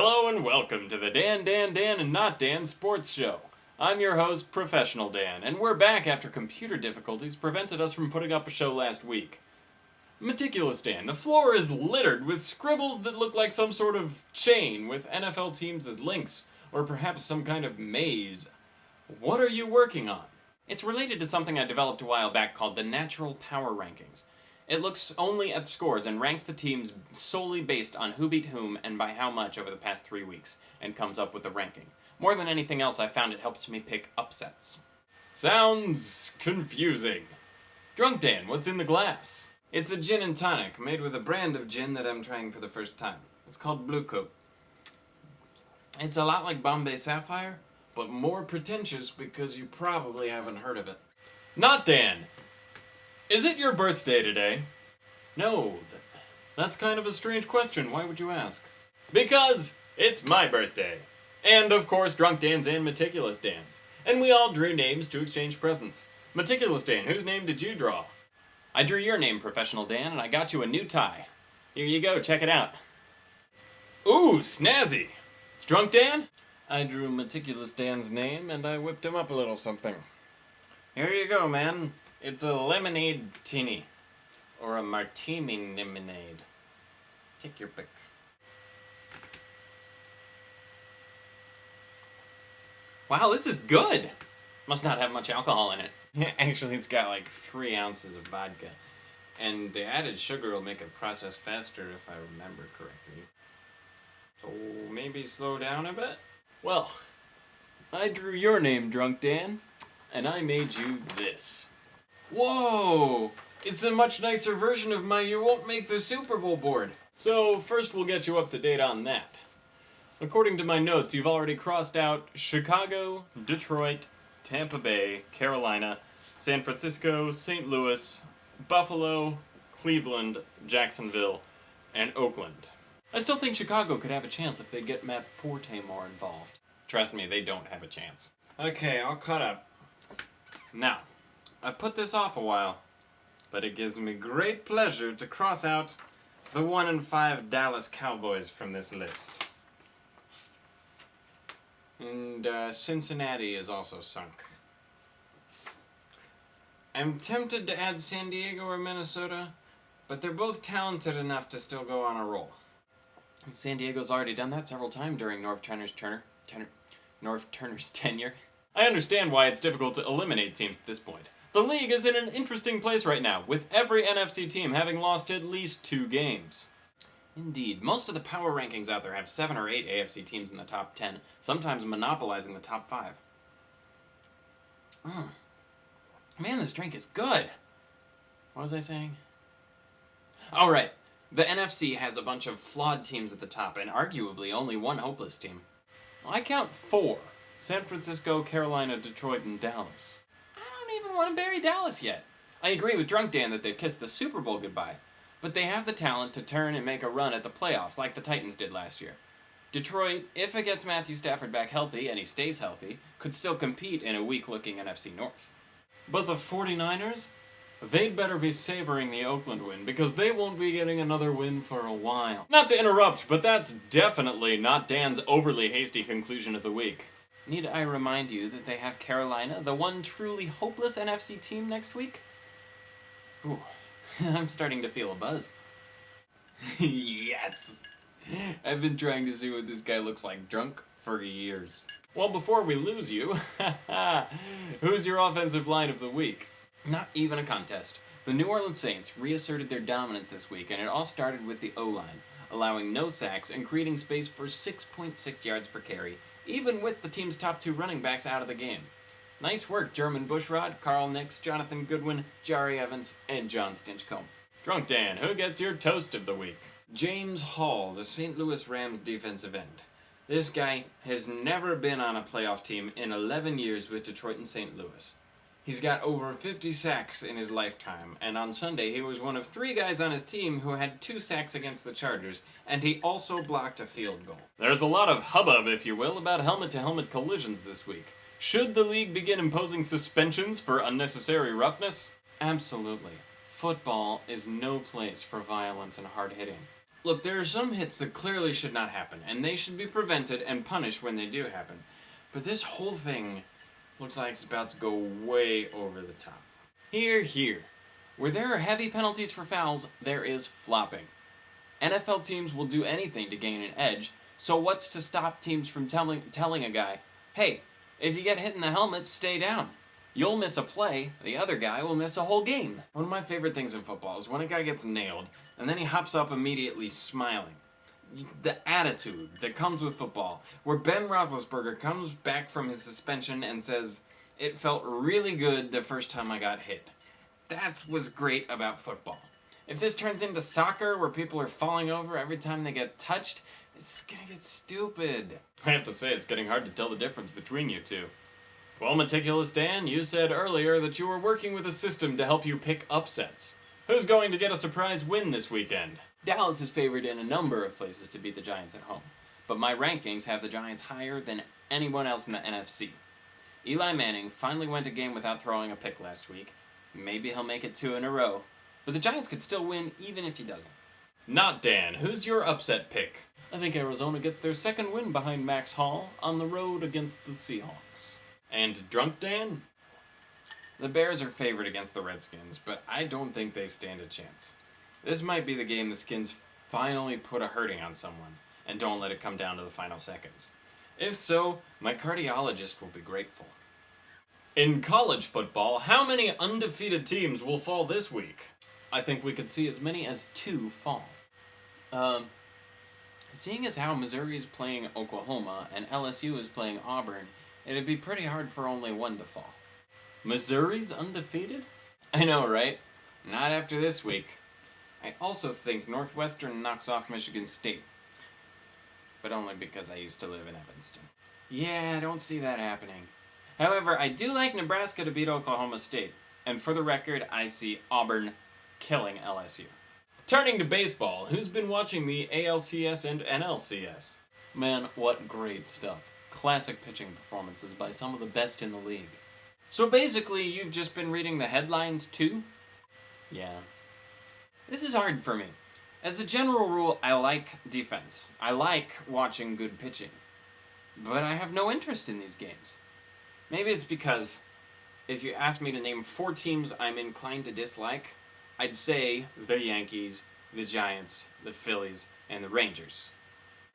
Hello and welcome to the Dan, and Not Dan Sports Show. I'm your host, Professional Dan, and we're back after computer difficulties prevented us from putting up a show last week. Meticulous Dan, the floor is littered with scribbles that look like some sort of chain with NFL teams as links, or perhaps some kind of maze. What are you working on? It's related to something I developed a while back called the Natural Power Rankings. It looks only at scores and ranks the teams solely based on who beat whom and by how much over the past 3 weeks, and comes up with a ranking. More than anything else, I found it helps me pick upsets. Sounds confusing. Drunk Dan, what's in the glass? It's a gin and tonic, made with a brand of gin that I'm trying for the first time. It's called Blue Coat. It's a lot like Bombay Sapphire, but more pretentious because you probably haven't heard of it. Not Dan! Is it your birthday today? No, that's kind of a strange question. Why would you ask? Because it's my birthday. And, of course, Drunk Dan's and Meticulous Dan's. And we all drew names to exchange presents. Meticulous Dan, whose name did you draw? I drew your name, Professional Dan, and I got you a new tie. Here you go, check it out. Ooh, snazzy! Drunk Dan? I drew Meticulous Dan's name, and I whipped him up a little something. Here you go, man. It's a lemonade tinny. Or a martini lemonade. Take your pick. Wow, this is good! Must not have much alcohol in it. Actually, it's got like 3 ounces of vodka. And the added sugar will make it process faster if I remember correctly. So maybe slow down a bit? Well, I drew your name, Drunk Dan, and I made you this. Whoa! It's a much nicer version of my You Won't Make the Super Bowl board. So first we'll get you up to date on that. According to my notes, you've already crossed out Chicago, Detroit, Tampa Bay, Carolina, San Francisco, St. Louis, Buffalo, Cleveland, Jacksonville, and Oakland. I still think Chicago could have a chance if they get Matt Forte more involved. Trust me, they don't have a chance. Okay, all caught up. Now, I put this off a while, but it gives me great pleasure to cross out the 1-5 Dallas Cowboys from this list. And Cincinnati is also sunk. I'm tempted to add San Diego or Minnesota, but they're both talented enough to still go on a roll. San Diego's already done that several times during Norv Turner's tenure. I understand why it's difficult to eliminate teams at this point. The league is in an interesting place right now, with every NFC team having lost at least 2 games. Indeed, most of the power rankings out there have 7 or 8 AFC teams in the top 10, sometimes monopolizing the top 5. Man, this drink is good! What was I saying? Oh, right. The NFC has a bunch of flawed teams at the top, and arguably only one hopeless team. Well, I count 4. San Francisco, Carolina, Detroit, and Dallas. I don't even want to bury Dallas yet. I agree with Drunk Dan that they've kissed the Super Bowl goodbye, but they have the talent to turn and make a run at the playoffs like the Titans did last year. Detroit, if it gets Matthew Stafford back healthy, and he stays healthy, could still compete in a weak-looking NFC North. But the 49ers? They'd better be savoring the Oakland win, because they won't be getting another win for a while. Not to interrupt, but that's definitely not Dan's overly hasty conclusion of the week. Need I remind you that they have Carolina, the one truly hopeless NFC team, next week? Ooh, I'm starting to feel a buzz. Yes! I've been trying to see what this guy looks like drunk for years. Well, before we lose you, who's your offensive line of the week? Not even a contest. The New Orleans Saints reasserted their dominance this week, and it all started with the O-line, allowing no sacks and creating space for 6.6 yards per carry, even with the team's top 2 running backs out of the game. Nice work, German Bushrod, Carl Nix, Jonathan Goodwin, Jari Evans, and John Stinchcomb. Drunk Dan, who gets your toast of the week? James Hall, the St. Louis Rams defensive end. This guy has never been on a playoff team in 11 years with Detroit and St. Louis. He's got over 50 sacks in his lifetime, and on Sunday he was one of 3 guys on his team who had 2 sacks against the Chargers, and he also blocked a field goal. There's a lot of hubbub, if you will, about helmet-to-helmet collisions this week. Should the league begin imposing suspensions for unnecessary roughness? Absolutely. Football is no place for violence and hard hitting. Look, there are some hits that clearly should not happen, and they should be prevented and punished when they do happen. But this whole thing looks like it's about to go way over the top. Here. Where there are heavy penalties for fouls, there is flopping. NFL teams will do anything to gain an edge, so what's to stop teams from telling a guy, hey, if you get hit in the helmet, stay down. You'll miss a play, the other guy will miss a whole game. One of my favorite things in football is when a guy gets nailed, and then he hops up immediately smiling. The attitude that comes with football, where Ben Roethlisberger comes back from his suspension and says, it felt really good the first time I got hit. That was great about football. If this turns into soccer, where people are falling over every time they get touched, it's gonna get stupid. I have to say, it's getting hard to tell the difference between you two. Well, Meticulous Dan, you said earlier that you were working with a system to help you pick upsets. Who's going to get a surprise win this weekend? Dallas is favored in a number of places to beat the Giants at home, but my rankings have the Giants higher than anyone else in the NFC. Eli Manning finally went a game without throwing a pick last week. Maybe he'll make it 2 in a row, but the Giants could still win even if he doesn't. Not Dan, who's your upset pick? I think Arizona gets their second win behind Max Hall on the road against the Seahawks. And Drunk Dan? The Bears are favored against the Redskins, but I don't think they stand a chance. This might be the game the Skins finally put a hurting on someone, and don't let it come down to the final seconds. If so, my cardiologist will be grateful. In college football, how many undefeated teams will fall this week? I think we could see as many as 2 fall. Seeing as how Missouri is playing Oklahoma and LSU is playing Auburn, it'd be pretty hard for only 1 to fall. Missouri's undefeated? I know, right? Not after this week. I also think Northwestern knocks off Michigan State. But only because I used to live in Evanston. Yeah, I don't see that happening. However, I do like Nebraska to beat Oklahoma State. And for the record, I see Auburn killing LSU. Turning to baseball, who's been watching the ALCS and NLCS? Man, what great stuff. Classic pitching performances by some of the best in the league. So basically, you've just been reading the headlines too? Yeah. This is hard for me. As a general rule, I like defense. I like watching good pitching. But I have no interest in these games. Maybe it's because if you ask me to name 4 teams I'm inclined to dislike, I'd say the Yankees, the Giants, the Phillies, and the Rangers.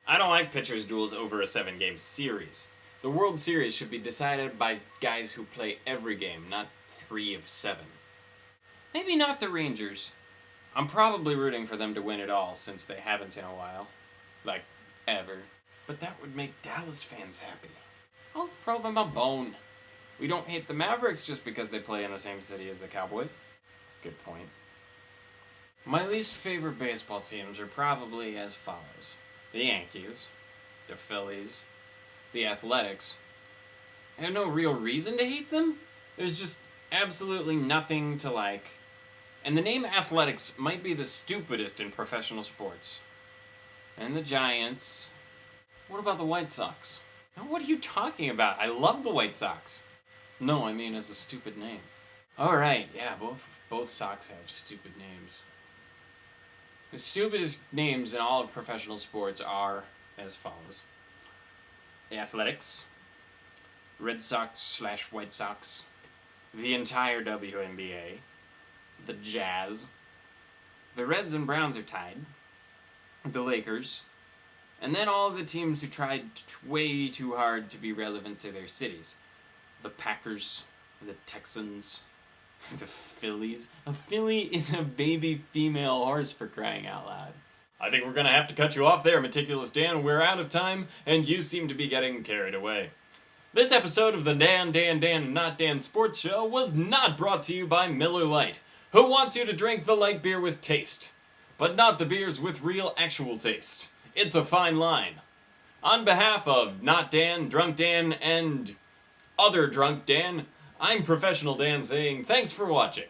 I don't like pitchers' duels over a 7-game series. The World Series should be decided by guys who play every game, not 3 of 7. Maybe not the Rangers. I'm probably rooting for them to win it all, since they haven't in a while. Like, ever. But that would make Dallas fans happy. I'll throw them a bone. We don't hate the Mavericks just because they play in the same city as the Cowboys. Good point. My least favorite baseball teams are probably as follows. The Yankees, the Phillies, the Athletics. I have no real reason to hate them. There's just absolutely nothing to like. And the name Athletics might be the stupidest in professional sports. And the Giants. What about the White Sox? Now, what are you talking about? I love the White Sox. No, I mean as a stupid name. Alright, yeah, both Sox have stupid names. The stupidest names in all of professional sports are as follows. The Athletics, Red Sox/White Sox, the entire WNBA, the Jazz, the Reds and Browns are tied, the Lakers, and then all of the teams who tried way too hard to be relevant to their cities. The Packers, the Texans, the Phillies. A filly is a baby female horse, for crying out loud. I think we're gonna have to cut you off there, Meticulous Dan. We're out of time, and you seem to be getting carried away. This episode of the Dan, Not Dan Sports Show was not brought to you by Miller Lite, who wants you to drink the light beer with taste, but not the beers with real actual taste. It's a fine line. On behalf of Not Dan, Drunk Dan, and other Drunk Dan, I'm Professional Dan saying thanks for watching.